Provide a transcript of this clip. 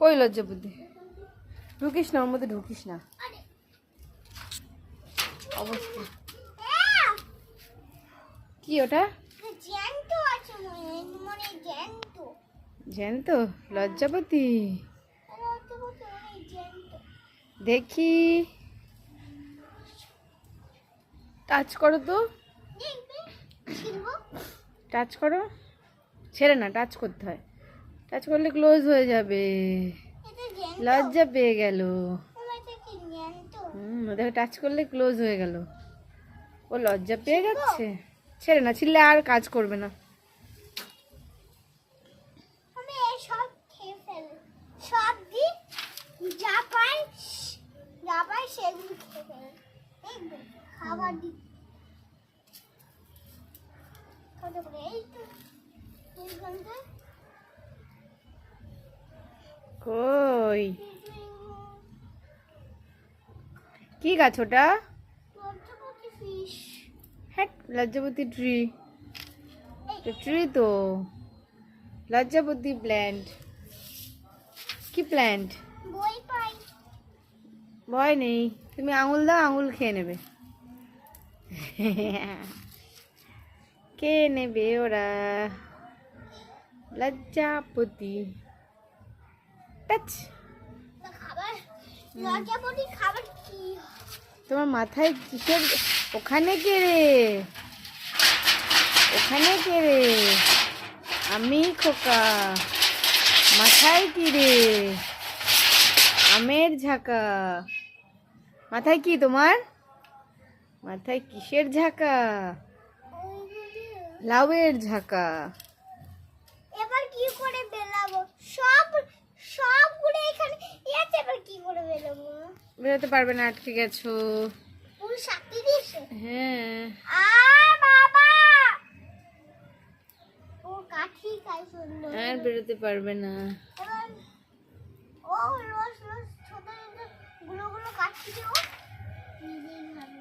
কই লজ্জা বুদ্ধি, ঢুকিস না ওর মধ্যে, ঢুকিস না। অবস্থা কি ওটা? জ্যান্ত লজ্জাপতি, দেখি টাচ করো তো, টাচ করো। ছেড়ে না, টাচ করতে হয়, টাচ করলে ক্লোজ হয়ে যাবে। লজ্জা পেয়ে গেল। দেখো টাচ করলে ক্লোজ হয়ে গেল, ও লজ্জা পেয়ে যাচ্ছে। ছেড়ে না, ছিললে আর কাজ করবে না। কই কি গাছ ওটা? হ্যাঁ লজ্জাপতি ট্রি, ট্রি তো লজ্জাপতি প্ল্যান্ট। কি প্ল্যান্ট? ভয় নেই, তুমি আঙুল দাও, আঙুল খেয়ে নেবে। কে নেবে ওরা? লজ্জাপতি টাচ। তোমার মাথায় কিসের? ওখানে কে রে? ওখানে কে রে? আমি খোকা। মাথায় কি রে? আমের ঝাঁকা। মাথায় কি তোমার? মাথায় কিসের ঝাঁকা? লাউয়ের ঝাঁকা। এবার কি করে বেলাবো? সবগুলো এখানে আছে, এবার কি করে বেলাবো? বেরোতে পারবে না, আটকে গেছো। পুরো শক্তি দিয়েছে। হ্যাঁ। বাবা, ও কাঠি খাই সুন্দর। আর বেরোতে পারবে না। এবার ও রোজ রোজ ছোট ছোট গুলো কাঠি দিও, নিজেই খাবে।